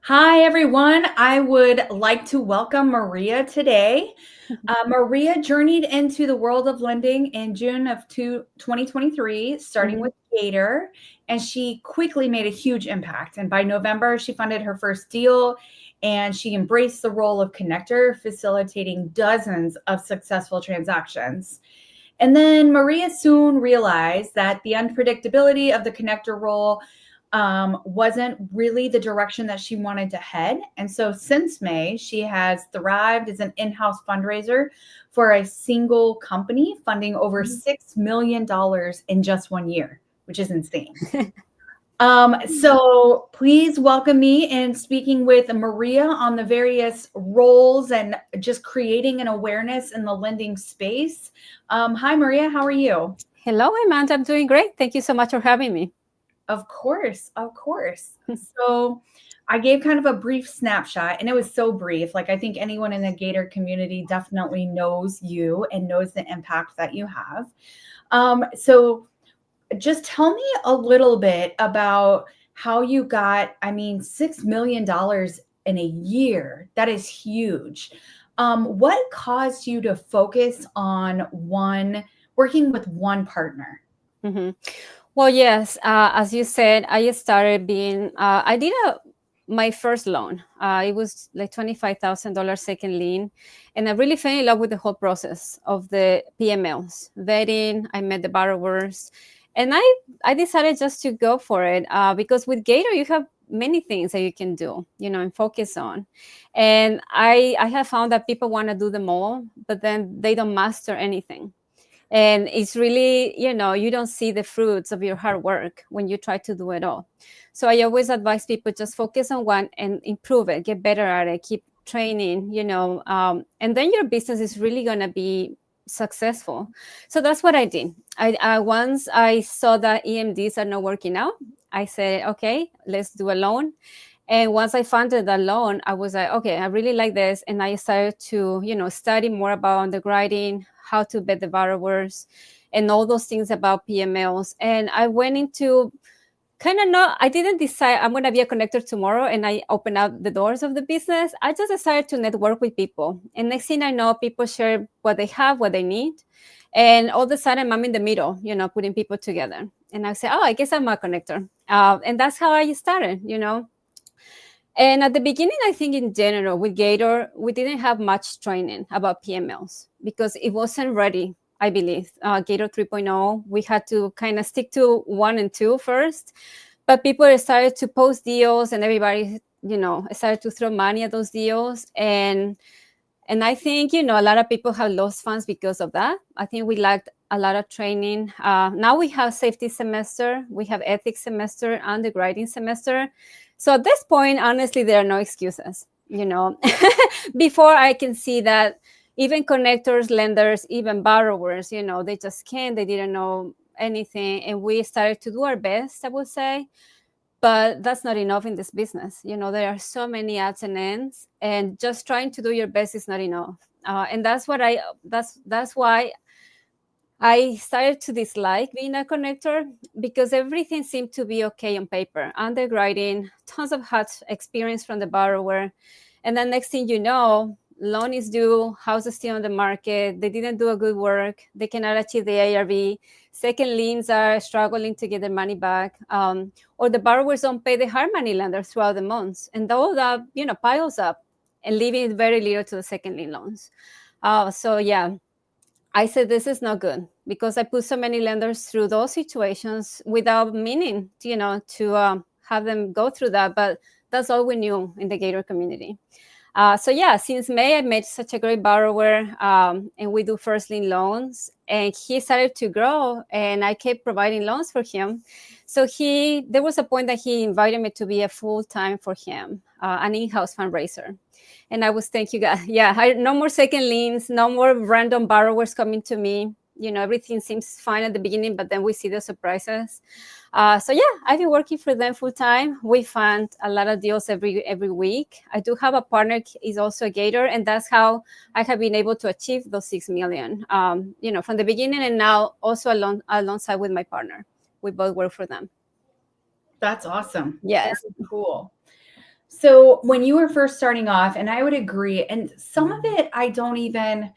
Hi, everyone. I would like to welcome Maria today. Maria journeyed into the world of lending in June of 2023, starting Mhm. with Gator, and she quickly made a huge impact. And by November, she funded her first deal and she embraced the role of connector, facilitating dozens of successful transactions. And then Maria soon realized that the unpredictability of the connector role wasn't really the direction that she wanted to head. And so since May, she has thrived as an in house fundraiser for a single company, funding over Mhm. $6 million in just 1 year, which is insane. So please welcome me in speaking with Maria on the various roles and just creating an awareness in the lending space. Hi, Maria. How are you? Hello, Amanda. I'm doing great. Thank you so much for having me. Of course, of course. So I gave kind of a brief snapshot, and it was so brief. Like, I think anyone in the Gator community definitely knows you and knows the impact that you have. So just tell me a little bit about how you got, I mean, $6 million in a year. That is huge. What caused you to focus on working with one partner? Mhm. Well, yes, as you said, I started being, I did my first loan. It was like $25,000 second lien. And I really fell in love with the whole process of the PMLs, vetting. I met the borrowers. And I decided just to go for it because with Gator, you have many things that you can do, and focus on. And I have found that people want to do them all, but then they don't master anything. And it's really, you don't see the fruits of your hard work when you try to do it all. So I always advise people just focus on one and improve it, get better at it, keep training, and then your business is really going to be successful. So that's what I did. Once I saw that EMDs are not working out, I said, okay, let's do a loan. And once I funded that loan, I was like, okay, I really like this. And I started to, study more about underwriting, how to vet the borrowers, and all those things about PMLs. And I went into kind of not, I didn't decide I'm going to be a connector tomorrow and I open up the doors of the business. I just decided to network with people. And next thing I know, people share what they have, what they need. And all of a sudden, I'm in the middle, putting people together. And I say, oh, I guess I'm a connector. And that's how I started. And at the beginning, I think in general with Gator, we didn't have much training about PMLs because it wasn't ready, I believe. Gator 3.0, we had to kind of stick to 1 and 2 first. But people started to post deals and everybody, started to throw money at those deals. And I think, a lot of people have lost funds because of that. I think we lacked a lot of training. Now we have safety semester, we have ethics semester, underwriting semester. So at this point, honestly, there are no excuses. Before I can see that even connectors, lenders, even borrowers, they just can't, they didn't know anything. And we started to do our best, I would say. But that's not enough in this business. There are so many odds and ends, and just trying to do your best is not enough. And that's why I started to dislike being a connector because everything seemed to be okay on paper. Underwriting, tons of hot experience from the borrower. And then next thing you know, loan is due, house is still on the market, they didn't do a good work, they cannot achieve the ARV, second liens are struggling to get their money back, or the borrowers don't pay the hard money lender throughout the months. And all that, piles up and leaving very little to the second lien loans. So yeah, I said, this is not good because I put so many lenders through those situations without meaning, to have them go through that. But that's all we knew in the Gator community. So yeah, since May, I met such a great borrower, and we do first lien loans. And he started to grow, and I kept providing loans for him. So there was a point that he invited me to be a full time for him, an in-house fundraiser. And I was thank you God. Yeah, no more second liens, no more random borrowers coming to me. Everything seems fine at the beginning, but then we see the surprises. So yeah, I've been working for them full time. We fund a lot of deals every week. I do have a partner, is also a Gator, and that's how I have been able to achieve those 6 million. From the beginning, and now also alongside with my partner, we both work for them. That's awesome. Yes. Very cool. So when you were first starting off, and I would agree, and some of it I don't even,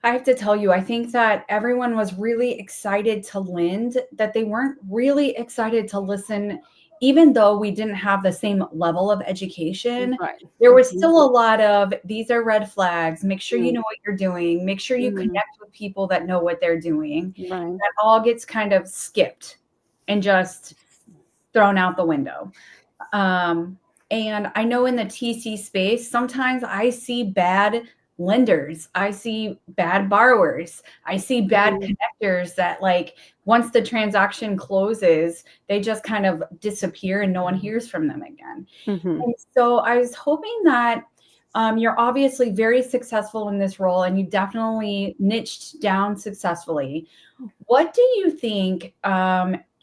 I have to tell you, I think that everyone was really excited to lend, that they weren't really excited to listen, even though we didn't have the same level of education. Right. There was still a lot of these are red flags. Make sure you Mm-hmm. know what you're doing. Make sure you connect with people that know what they're doing. Right. That all gets kind of skipped and just thrown out the window. And I know in the TC space, sometimes I see bad lenders, I see bad borrowers, I see bad Mm-hmm. connectors that, like, once the transaction closes, they just kind of disappear and no one hears from them again. Mm-hmm. And so I was hoping that you're obviously very successful in this role and you definitely niched down successfully. What do you think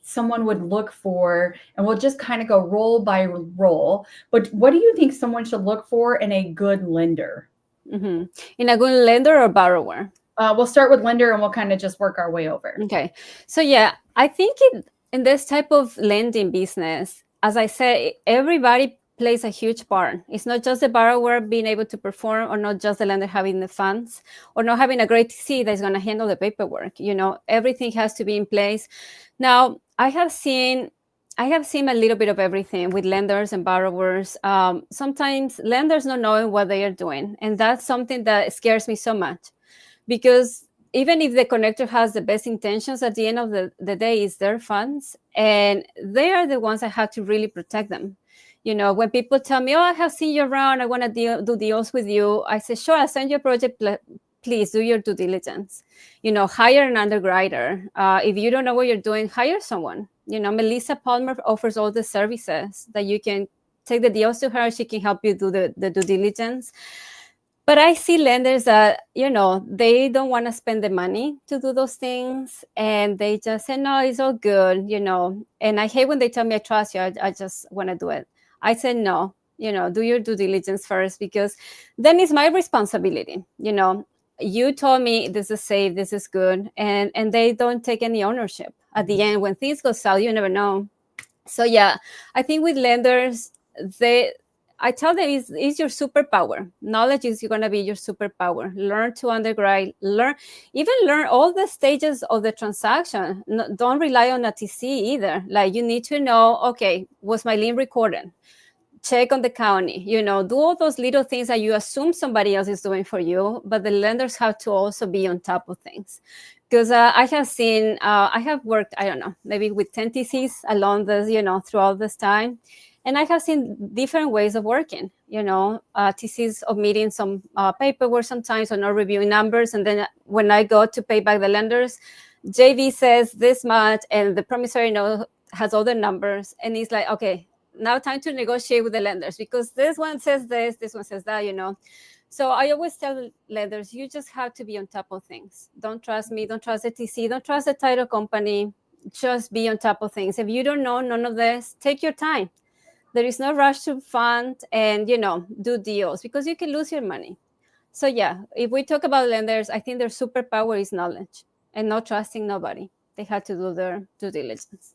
someone would look for? And we'll just kind of go role by role. But what do you think someone should look for in a good lender? Mm-hmm. In a good lender or borrower? We'll start with lender and we'll kind of just work our way over. Okay. So yeah, I think in this type of lending business, as I said, everybody plays a huge part. It's not just the borrower being able to perform, or not just the lender having the funds, or not having a great TC that's going to handle the paperwork. Everything has to be in place. Now, I have seen a little bit of everything with lenders and borrowers. Sometimes lenders not knowing what they are doing, and that's something that scares me so much, because even if the connector has the best intentions, at the end of the day, it's their funds, and they are the ones that have to really protect them. When people tell me, oh, I have seen you around, I want to do deals with you, I say, sure, I'll send you a project. Please do your due diligence. Hire an underwriter. If you don't know what you're doing, hire someone. Melissa Palmer offers all the services that you can take the deals to her. She can help you do the due diligence. But I see lenders that, they don't want to spend the money to do those things. And they just say, no, it's all good, And I hate when they tell me, I trust you, I just want to do it. I said, no, do your due diligence first, because then it's my responsibility. You told me this is safe, this is good. And they don't take any ownership. At the end, when things go south, you never know. So yeah, I think with lenders, I tell them it's your superpower. Knowledge is going to be your superpower. Learn to underwrite, learn all the stages of the transaction. No, don't rely on a TC either. Like, you need to know, okay, was my lien recorded? Check on the county, do all those little things that you assume somebody else is doing for you, but the lenders have to also be on top of things. Because I have worked, I don't know, maybe with 10 TCs along this, throughout this time. And I have seen different ways of working, TCs omitting some paperwork sometimes, or not reviewing numbers. And then when I go to pay back the lenders, JV says this much, and the promissory note has all the numbers. And it's like, okay, now time to negotiate with the lenders, because this one says this one says that, So I always tell lenders, you just have to be on top of things. Don't trust me, don't trust the TC, don't trust the title company. Just be on top of things. If you don't know none of this, take your time. There is no rush to fund and, do deals, because you can lose your money. So yeah, if we talk about lenders, I think their superpower is knowledge and not trusting nobody. They have to do their due diligence.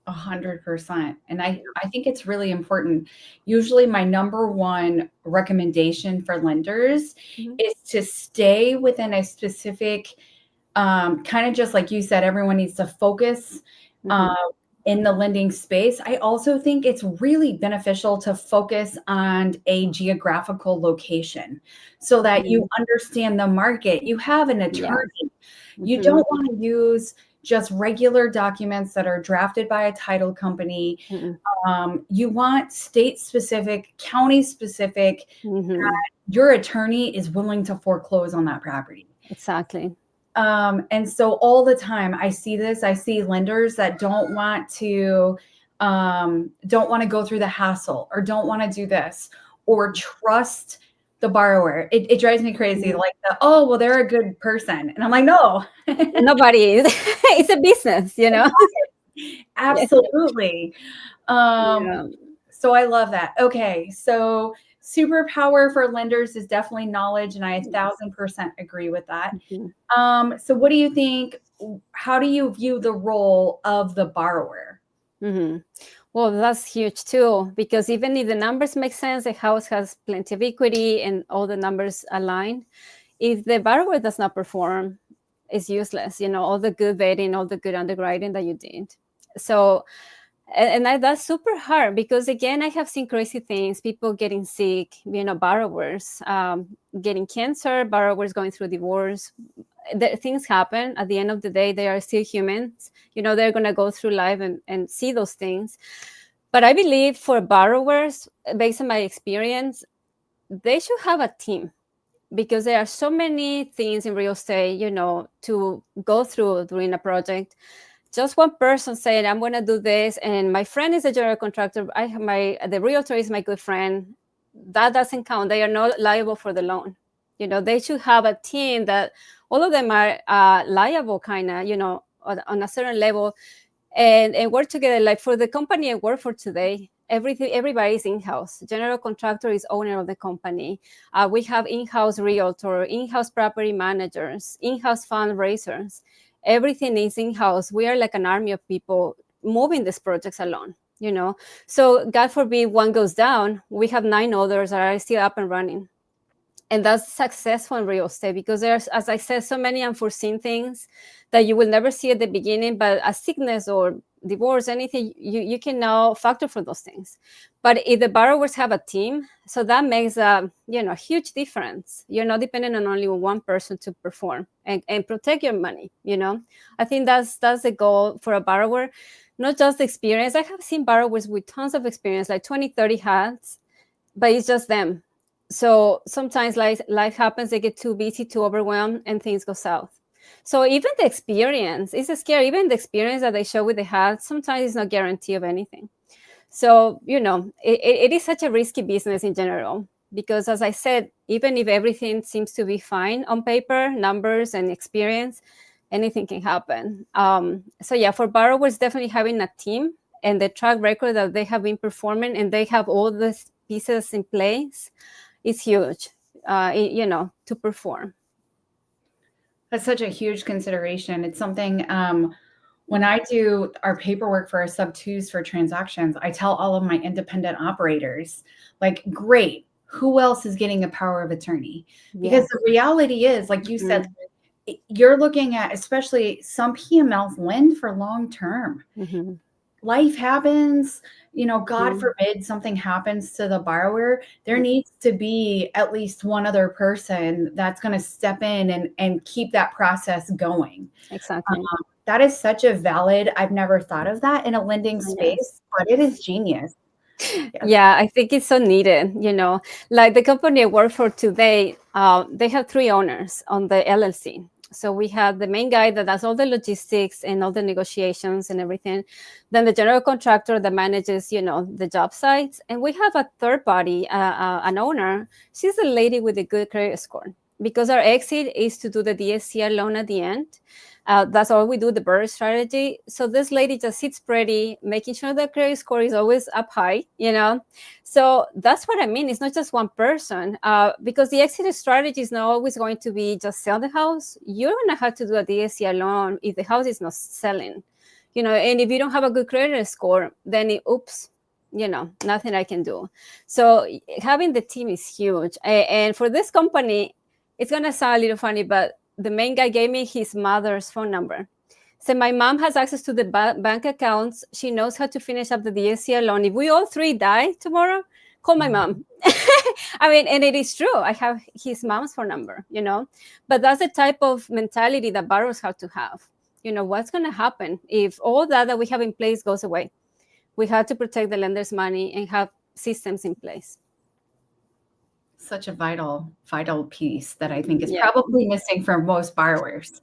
100%. And I think it's really important. Usually my number one recommendation for lenders is to stay within a specific, kind of just like you said, everyone needs to focus in the lending space. I also think it's really beneficial to focus on a geographical location so that you understand the market. You have an attorney. You don't want to use just regular documents that are drafted by a title company. You want state specific, county specific, your attorney is willing to foreclose on that property. Exactly. And so all the time I see this. I see lenders that don't want to go through the hassle, or don't want to do this, or trust the borrower. It drives me crazy. Like, oh, well, they're a good person. And I'm like, no. Nobody is. It's a business, Absolutely. So I love that. Okay. So superpower for lenders is definitely knowledge. And I 1,000% agree with that. So what do you think? How do you view the role of the borrower? Well, that's huge too, because even if the numbers make sense, the house has plenty of equity and all the numbers align. If the borrower does not perform, it's useless. All the good vetting, all the good underwriting that you did. So, that's super hard because again, I have seen crazy things: people getting sick, borrowers getting cancer, borrowers going through divorce. Things happen. At the end of the day, they are still humans. They're going to go through life and see those things. But I believe for borrowers, based on my experience, they should have a team, because there are so many things in real estate, to go through during a project. Just one person saying, I'm going to do this, and my friend is a general contractor, the realtor is my good friend, that doesn't count. They are not liable for the loan. They should have a team that all of them are liable, kind of, on a certain level, and work together. Like for the company I work for today, everybody's in-house. General contractor is owner of the company. We have in-house realtor, in-house property managers, in-house fundraisers. Everything is in-house. We are like an army of people moving these projects alone. So God forbid one goes down, we have 9 others that are still up and running. And that's successful in real estate, because there's, as I said, so many unforeseen things that you will never see at the beginning. But a sickness or divorce, anything, you can now factor for those things. But if the borrowers have a team, so that makes a huge difference. You're not dependent on only one person to perform and protect your money. I think that's the goal for a borrower, not just experience. I have seen borrowers with tons of experience, like 20, 30 hats, but it's just them. So sometimes life happens, they get too busy, too overwhelmed, and things go south. So even the experience is scary. Even the experience that they show with the hat, sometimes is not guarantee of anything. So, it is such a risky business in general, because as I said, even if everything seems to be fine on paper, numbers and experience, anything can happen. So yeah, for borrowers, definitely having a team and the track record that they have been performing, and they have all the pieces in place, is huge, to perform. That's such a huge consideration. It's something when I do our paperwork for our sub-2s for transactions, I tell all of my independent operators, like, great, who else is getting a power of attorney? Because the reality is, like you said, you're looking at, especially some PMLs lend for long term. Life happens, God forbid something happens to the borrower, there needs to be at least one other person that's going to step in and keep that process going. Exactly. That is such a valid, I've never thought of that in a lending space, but it is genius. Yeah, I think it's so needed. Like the company I work for today, they have 3 owners on the LLC. So we have the main guy that does all the logistics and all the negotiations and everything. Then the general contractor that manages, the job sites. And we have a third party, an owner. She's a lady with a good credit score, because our exit is to do the DSCR loan at the end. That's all we do, the BRRRR strategy. So this lady just sits pretty, making sure the credit score is always up high, So that's what I mean. It's not just one person, because the exit strategy is not always going to be just sell the house. You're going to have to do a DSCR loan if the house is not selling, and if you don't have a good credit score, then oops, nothing I can do. So having the team is huge. And for this company, it's going to sound a little funny, but the main guy gave me his mother's phone number. So my mom has access to the bank accounts. She knows how to finish up the DSCR loan. If we all 3 die tomorrow, call my mom. I mean, and it is true. I have his mom's phone number, But that's the type of mentality that borrowers have to have. What's going to happen if all that we have in place goes away? We have to protect the lender's money and have systems in place. Such a vital piece that I think is probably missing for most borrowers.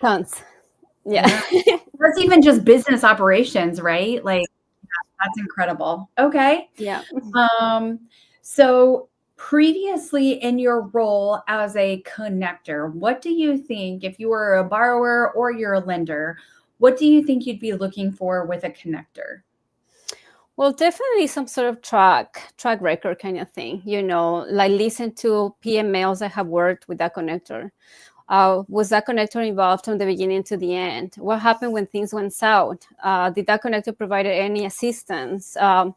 Tons. Yeah. That's even just business operations, right? Like, that's incredible. Okay. Yeah. So previously in your role as a connector, what do you think, if you were a borrower or you're a lender, what do you think you'd be looking for with a connector? Well, definitely some sort of track record kind of thing, like listen to PMLs that have worked with that connector. Was that connector involved from the beginning to the end? What happened when things went south? Did that connector provide any assistance? I'm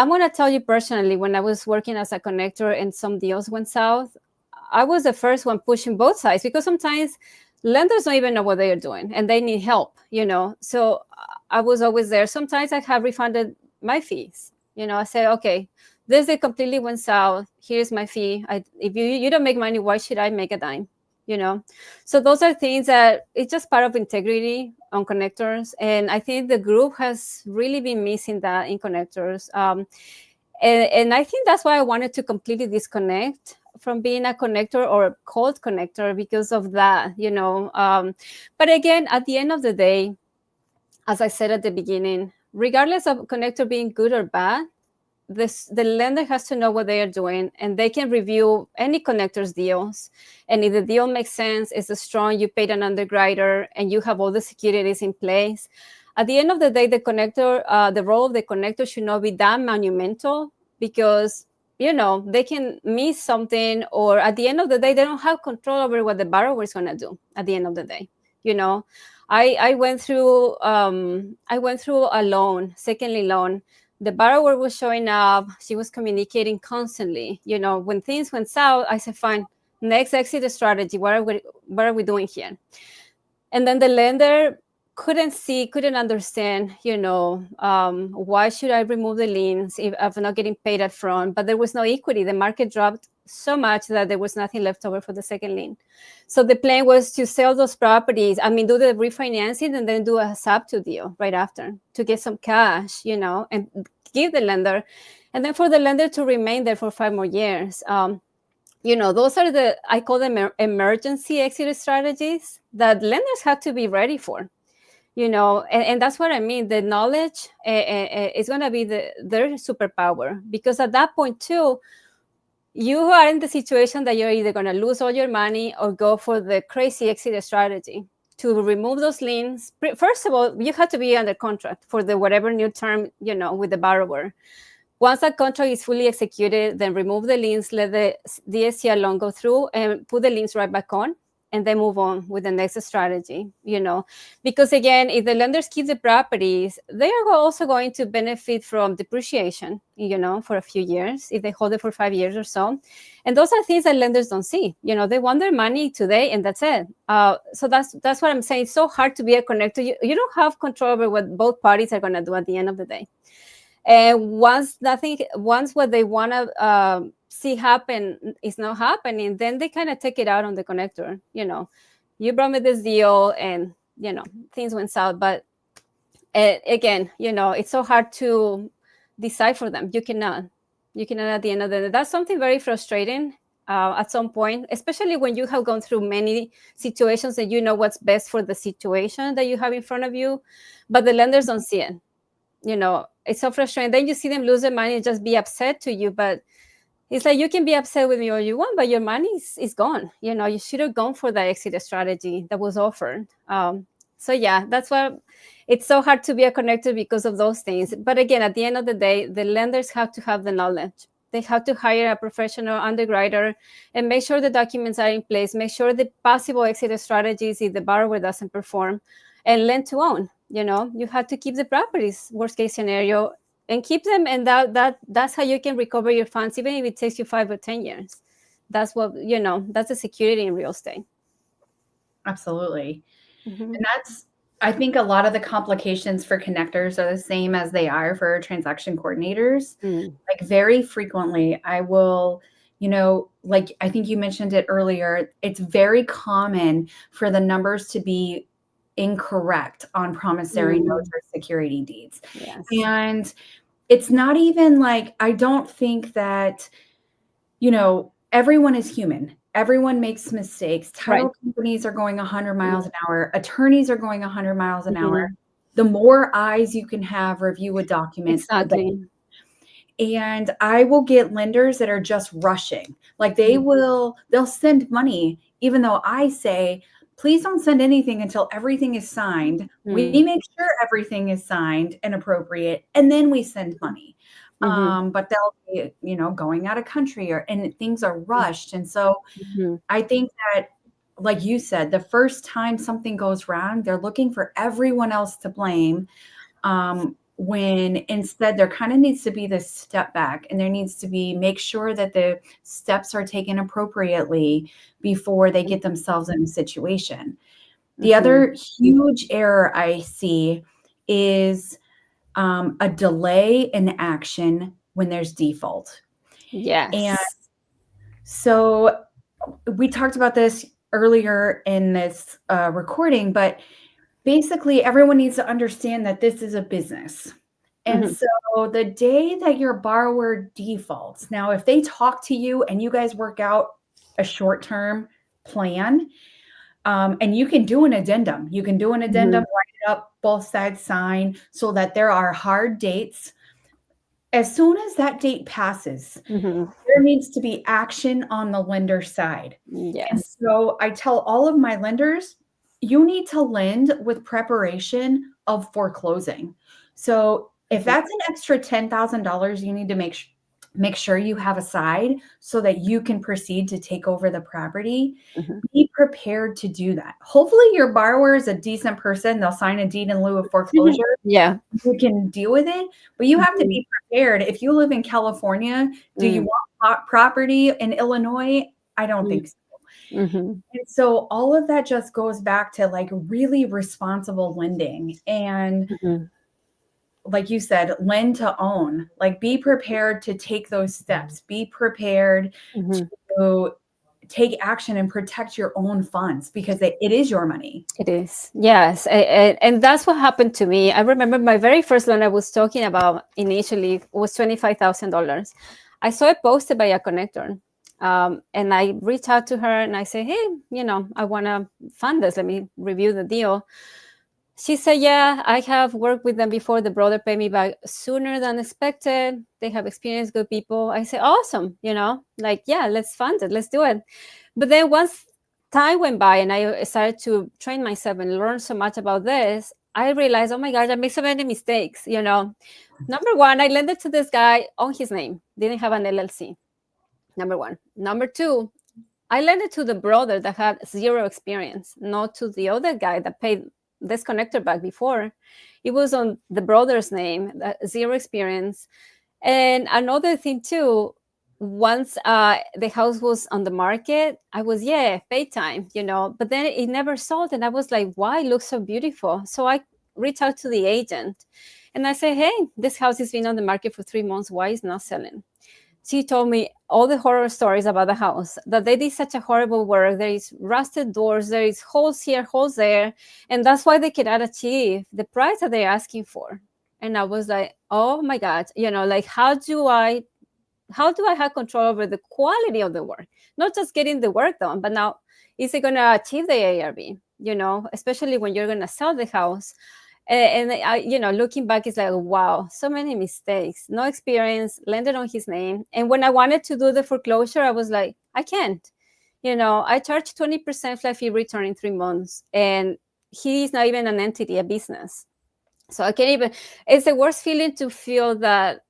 going to tell you personally, when I was working as a connector and some deals went south, I was the first one pushing both sides, because sometimes lenders don't even know what they are doing and they need help, So I was always there. Sometimes I have refunded my fees. I say, okay, this deal completely went south. Here's my fee. If you don't make money, why should I make a dime? So those are things that it's just part of integrity on connectors, and I think the group has really been missing that in connectors, and I think that's why I wanted to completely disconnect from being a connector or cold connector because of that. But again, at the end of the day, as I said at the beginning, regardless of connector being good or bad, the lender has to know what they are doing, and they can review any connector's deals. And if the deal makes sense, it's strong, you paid an underwriter, and you have all the securities in place. At the end of the day, the role of the connector should not be that monumental, because they can miss something, or at the end of the day, they don't have control over what the borrower is going to do at the end of the day. I went through a loan, second lien loan. The borrower was showing up. She was communicating constantly. When things went south, I said, fine, next exit strategy. What are we doing here? And then the lender couldn't understand, why should I remove the liens if I'm not getting paid up front? But there was no equity. The market dropped so much that there was nothing left over for the second lien. So the plan was to sell those properties, do the refinancing and then do a sub-2 deal right after to get some cash, and give the lender, and then for the lender to remain there for 5 more years. Those are I call them emergency exit strategies that lenders have to be ready for. And that's what I mean. The knowledge is going to be their superpower, because at that point too, you are in the situation that you're either going to lose all your money or go for the crazy exit strategy to remove those liens. First of all, you have to be under contract for the whatever new term, with the borrower. Once that contract is fully executed, then remove the liens, let the DSCR loan go through and put the liens right back on, and then move on with the next strategy, because again, if the lenders keep the properties, they are also going to benefit from depreciation, for a few years, if they hold it for 5 years or so. And those are things that lenders don't see. They want their money today, and that's it. So that's what I'm saying. It's so hard to be a connector. You don't have control over what both parties are going to do at the end of the day. And once what they want to see happen is not happening, then they kind of take it out on the connector. You brought me this deal, and things went south. But again, it's so hard to decide for them. You cannot at the end of the day. That's something very frustrating at some point, especially when you have gone through many situations and you know what's best for the situation that you have in front of you, but the lenders don't see it. It's so frustrating. Then you see them lose their money and just be upset to you. But it's like, you can be upset with me all you want, but your money is gone. You should have gone for that exit strategy that was offered. So yeah, that's why it's so hard to be a connector, because of those things. But again, at the end of the day, the lenders have to have the knowledge. They have to hire a professional underwriter and make sure the documents are in place, make sure the possible exit strategies if the borrower doesn't perform, and lend to own. You have to keep the properties, worst case scenario, and keep them. And that's how you can recover your funds, even if it takes you 5 or 10 years. That's what, that's the security in real estate. Absolutely. Mm-hmm. And I think a lot of the complications for connectors are the same as they are for transaction coordinators. Like, very frequently I will, like, I think you mentioned it earlier, it's very common for the numbers to be incorrect on promissory notes or security deeds. Yes. And it's not even like, I don't think that, everyone is human. Everyone makes mistakes. Title companies are going 100 miles an hour. Attorneys are going 100 miles an hour. The more eyes you can have review a document. Exactly. And I will get lenders that are just rushing. Like, they'll send money, even though I say, please don't send anything until everything is signed. We make sure everything is signed and appropriate, and then we send money. But they'll be, going out of country, and things are rushed. And so I think that like you said, the first time something goes wrong, they're looking for everyone else to blame. When instead there kind of needs to be this step back, and there needs to be make sure that the steps are taken appropriately before they get themselves in a situation. The other huge error I see is a delay in action when there's default. Yes. And so we talked about this earlier in this recording, but basically everyone needs to understand that this is a business. And so the day that your borrower defaults, now if they talk to you and you guys work out a short-term plan, and you can do an addendum. You can do an addendum, write it up, both sides sign, so that there are hard dates. As soon as that date passes, there needs to be action on the lender side. Yes. And so I tell all of my lenders, you need to lend with preparation of foreclosing. So if that's an extra $10,000, you need to make sure you have aside so that you can proceed to take over the property. Be prepared to do that. Hopefully your borrower is a decent person. They'll sign a deed in lieu of foreclosure. Yeah. You can deal with it, but you have to be prepared. If you live in California, do you want property in Illinois? I don't think so. And so all of that just goes back to like really responsible lending. And like you said, lend to own, like be prepared to take those steps, be prepared to take action and protect your own funds, because it is your money. It is. Yes. And that's what happened to me. I remember my very first loan I was talking about initially was $25,000. I saw it posted by a connector. And I reached out to her and I said, hey, I want to fund this. Let me review the deal. She said, yeah, I have worked with them before. The brother paid me back sooner than expected. They have experienced, good people. I said, awesome. Yeah, let's fund it. Let's do it. But then once time went by and I started to train myself and learn so much about this, I realized, oh my gosh, I made so many mistakes. Number one, I lended to this guy on his name, didn't have an LLC. Number one. Number two, I lended to the brother that had zero experience, not to the other guy that paid this connector back before. It was on the brother's name, zero experience. And another thing too, once the house was on the market, I was, pay time, but then it never sold. And I was like, why? It looks so beautiful. So I reached out to the agent and I said, hey, this house has been on the market for 3 months. Why is not selling? She told me all the horror stories about the house, that they did such a horrible work. There is rusted doors, there is holes here, holes there. And that's why they cannot achieve the price that they're asking for. And I was like, oh my God, like how do I have control over the quality of the work? Not just getting the work done, but now is it going to achieve the ARV? Especially when you're going to sell the house. And I, looking back, it's like, wow, so many mistakes, no experience, landed on his name. And when I wanted to do the foreclosure, I was like, I can't. I charged 20% flat fee return in 3 months, and he's not even an entity, a business. So I can't even. It's the worst feeling to feel that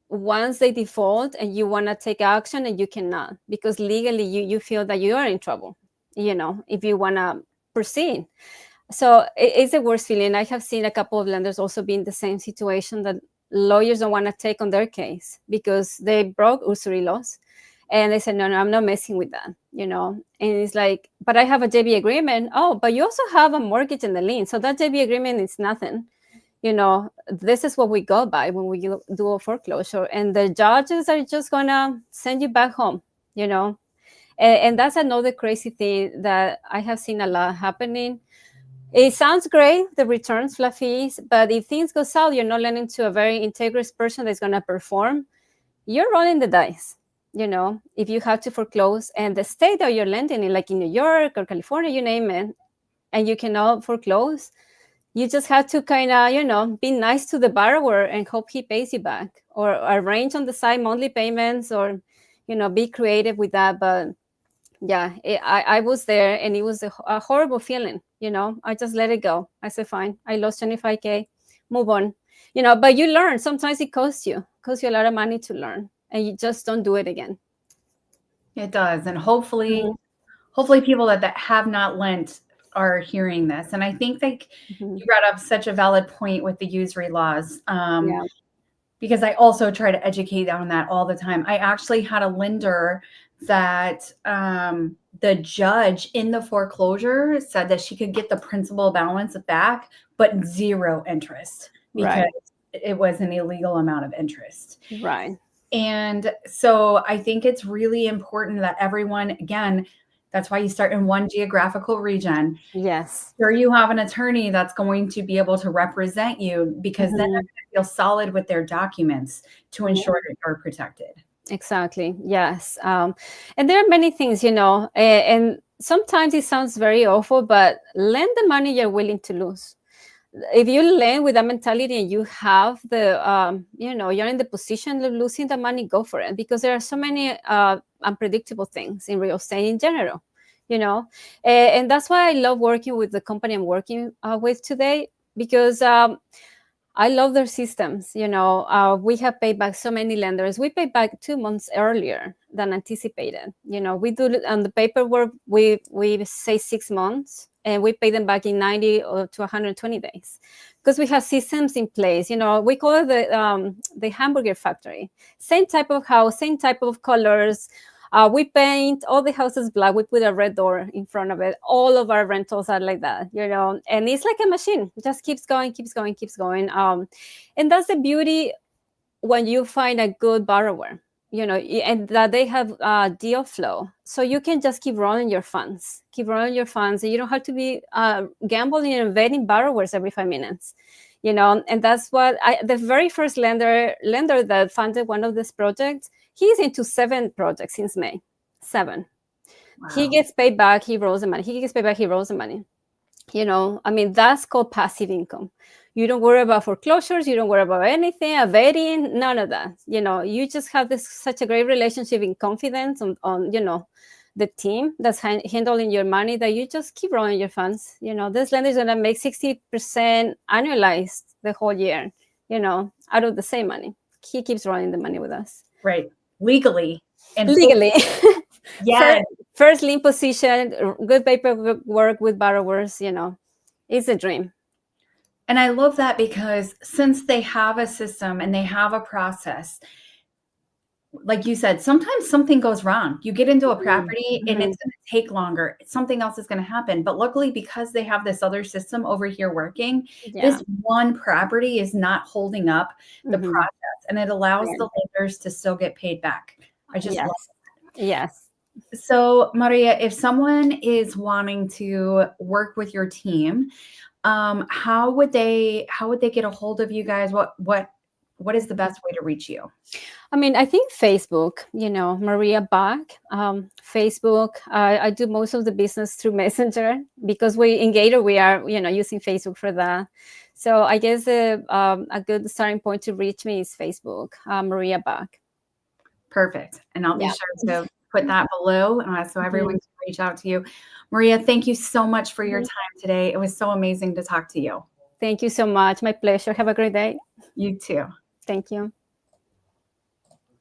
once they default and you want to take action and you cannot, because legally you feel that you are in trouble, if you want to proceed. So it's the worst feeling. I have seen a couple of lenders also be in the same situation, that lawyers don't want to take on their case because they broke usury laws. And they said, no, I'm not messing with that, And it's like, but I have a JV agreement. Oh, but you also have a mortgage and the lien. So that JV agreement is nothing. This is what we go by when we do a foreclosure. And the judges are just going to send you back home, And that's another crazy thing that I have seen a lot happening. It sounds great, the returns, flat fees, but if things go south, you're not lending to a very integrous person that's going to perform. You're rolling the dice, if you have to foreclose. And the state that you're lending in, like in New York or California, you name it, and you cannot foreclose, you just have to kind of, be nice to the borrower and hope he pays you back, or arrange on the side monthly payments, or, be creative with that. But yeah, I was there, and it was a horrible feeling. I just let it go. I said, fine, I lost $25K, move on. But you learn. Sometimes it costs you a lot of money to learn, and you just don't do it again. It does. And hopefully hopefully people that have not lent are hearing this. And I think like Mhm. you brought up such a valid point with the usury laws. Yeah. Because I also try to educate on that all the time. I actually had a lender that the judge in the foreclosure said that she could get the principal balance back, but zero interest because Right. it was an illegal amount of interest. Right. And so I think it's really important that everyone, again, that's why you start in one geographical region. Yes. Sure, you have an attorney that's going to be able to represent you, because then they're Mhm. going to feel solid with their documents to ensure that you're protected. Exactly. Yes. And there are many things, and sometimes it sounds very awful, but lend the money you're willing to lose. If you lend with that mentality and you have you're in the position of losing the money, go for it, because there are so many unpredictable things in real estate in general, and that's why I love working with the company I'm working with today, because I love their systems. We have paid back so many lenders. We paid back 2 months earlier than anticipated. We do on the paperwork, we say 6 months, and we pay them back in 90 or to 120 days, because we have systems in place. We call it the hamburger factory. Same type of house, same type of colors. We paint all the houses black. We put a red door in front of it. All of our rentals are like that, and it's like a machine. It just keeps going, keeps going, keeps going. And that's the beauty when you find a good borrower, and that they have deal flow. So you can just keep rolling your funds, and you don't have to be gambling and vetting borrowers every 5 minutes. And that's what the very first lender that funded one of these projects, he's into 7 projects since May. 7. Wow. He gets paid back, he rolls the money. He gets paid back, he rolls the money. That's called passive income. You don't worry about foreclosures, you don't worry about anything, vetting, none of that. You just have such a great relationship and confidence on the team that's handling your money, that you just keep rolling your funds. This lender is going to make 60% annualized the whole year, out of the same money. He keeps rolling the money with us. Right. Legally. And Legally. Yeah. First lien position, good paperwork with borrowers, it's a dream. And I love that, because since they have a system and they have a process, like you said, sometimes something goes wrong. You get into a property and it's going to take longer. Something else is going to happen. But luckily, because they have this other system over here working, this one property is not holding up the process, and it allows the lenders to still get paid back. I just love it. Yes. So, Maria, if someone is wanting to work with your team, how would they get a hold of you guys? What is the best way to reach you? I think Facebook, Maria Bach, Facebook. I do most of the business through Messenger, because in Gator, we are, using Facebook for that. So I guess a good starting point to reach me is Facebook, Maria Bach. Perfect. And I'll be sure to put that below so everyone can reach out to you. Maria, thank you so much for your time today. It was so amazing to talk to you. Thank you so much. My pleasure. Have a great day. You too. Thank you.